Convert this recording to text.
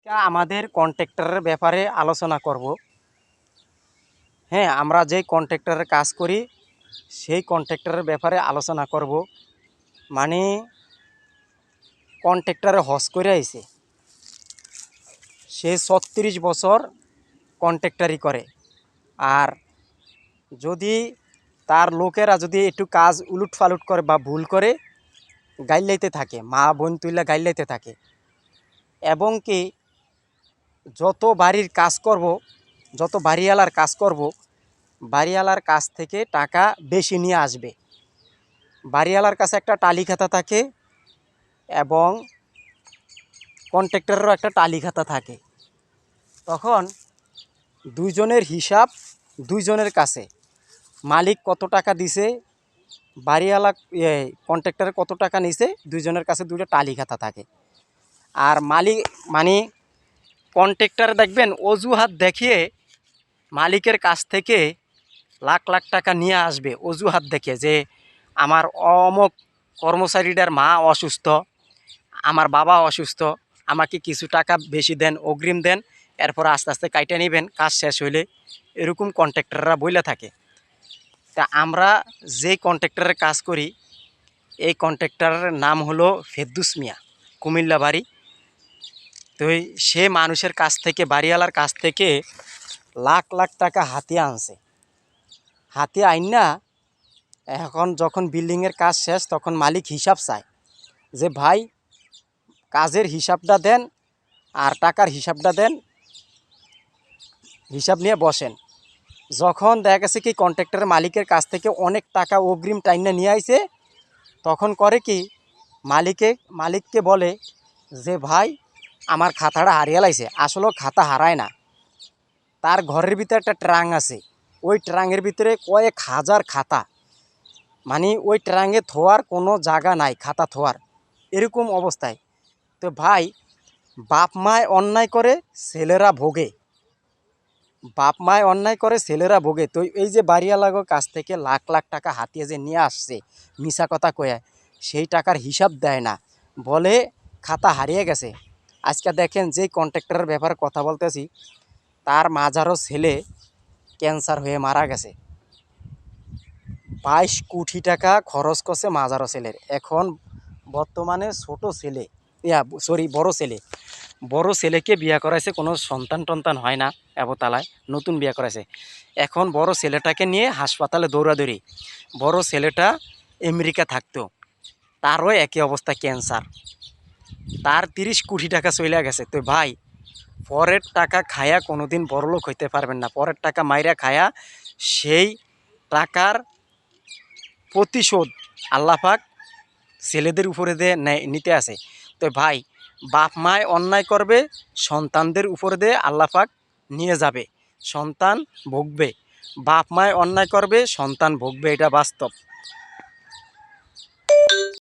আমাদের কন্ট্রাক্টরের ব্যাপারে আলোচনা করব। হ্যাঁ, আমরা যে কন্ট্রাক্টরের কাজ করি সেই কন্ট্রাক্টরের ব্যাপারে আলোচনা করব। মানে কন্ট্রাক্টরে হজ করে আইছে, সে ৩৬ বছর কন্ট্রাক্টারি করে। আর যদি তার লোকেরা যদি একটু কাজ উলুট ফালুট করে বা ভুল করে, গাইলাইতে থাকে, মা বোন তুইলা গাইলাইতে থাকে। এবং কি যত বাড়ির কাজ করব, যত বাড়িওয়ালার কাজ করব, বাড়িওয়ালার কাছ থেকে টাকা বেশি নিয়ে আসবে। বাড়িওয়ালার কাছে একটা টালি খাতা থাকে এবং কন্ট্রাক্টরেরও একটা টালি খাতা থাকে। তখন দুইজনের হিসাব দুইজনের কাছে, মালিক কত টাকা দিছে, বাড়িওয়ালা কন্ট্রাক্টর কত টাকা নিছে, দুইজনের কাছে দুটো টালি খাতা থাকে। আর মালিক মানে কন্ট্রাক্টর দেখবেন অজুহাত দেখিয়ে মালিকের কাছ থেকে লাখ লাখ টাকা নিয়ে আসবে, অজুহাত দেখে যে আমার অমুক কর্মচারীটার মা অসুস্থ, আমার বাবা অসুস্থ, আমাকে কিছু টাকা বেশি দেন, অগ্রিম দেন, এরপর আস্তে আস্তে কাইটে নেবেন কাজ শেষ হইলে, এরকম কন্ট্রাক্টররা বইলা থাকে। তা আমরা যেই কন্ট্রাক্টরের কাজ করি এই কন্ট্রাক্টরের নাম হলো ফেরদৌস মিয়া, কুমিল্লা বাড়ি। তো সে মানুষের কাছ থেকে, বাড়িওয়ালার কাছ থেকে লাখ লাখ টাকা হাতিয়ে আনছে। হাতিয়ে আইন না, এখন যখন বিল্ডিংয়ের কাজ শেষ তখন মালিক হিসাব চায় যে ভাই কাজের হিসাবটা দেন আর টাকার হিসাবটা দেন, হিসাব নিয়ে বসেন। যখন দেখা গেছে কি কন্ট্রাক্টরের মালিকের কাছ থেকে অনেক টাকা অগ্রিম টাইনা নিয়ে আইছে, তখন করে কি মালিককে বলে যে ভাই আমার খাতাটা হারিয়ে লাইছে। আসলেও খাতা হারায় না, তার ঘরের ভিতরে একটা ট্রাং আছে, ওই ট্রাঙের ভিতরে কয়েক হাজার খাতা, মানে ওই ট্রাঙে থোয়ার কোনো জায়গা নাই খাতা থোয়ার, এরকম অবস্থায়। তো ভাই বাপ মায় অন্যায় করে ছেলেরা ভোগে, বাপ মায় অন্যায় করে ছেলেরা ভোগে। তো এই যে বাড়িওয়ালাগো কাছ থেকে লাখ লাখ টাকা হাতিয়ে যে নিয়ে আসছে মিছা কথা কয়ে, সেই টাকার হিসাব দেয় না, বলে খাতা হারিয়ে গেছে। আজকে দেখেন যেই কন্ট্রাক্টরের ব্যাপারে কথা বলতেছি, তার মাঝারও ছেলে ক্যান্সার হয়ে মারা গেছে। 22 কোটি টাকা খরচ করছে মাজারো ছেলের। এখন বর্তমানে ছোট ছেলে, বড় ছেলেকে বিয়ে করাইছে, কোনো সন্তান টন্তান হয় না এবতালায়, নতুন বিয়ে করাইছে। এখন বড় ছেলেটাকে নিয়ে হাসপাতালে দৌড়াদৌড়ি। বড় ছেলেটা আমেরিকা থাকতো, তারও একই অবস্থা, ক্যান্সার। তার 30 কোটি টাকা চলে গেছে। তো ভাই পরের টাকা খায়া কোনোদিন বড়লোক হইতে পারবেন না। পরের টাকা মাইরা খায়া সেই টাকার প্রতিশোধ আল্লাহ পাক ছেলেদের উপরে দিয়ে নিতে আসে। তো ভাই বাপ মায় অন্যায় করবে, সন্তানদের উপরে দিয়ে আল্লাহ পাক নিয়ে যাবে, সন্তান ভোগবে। বাপ মায় অন্যায় করবে, সন্তান ভোগবে, এটা বাস্তব।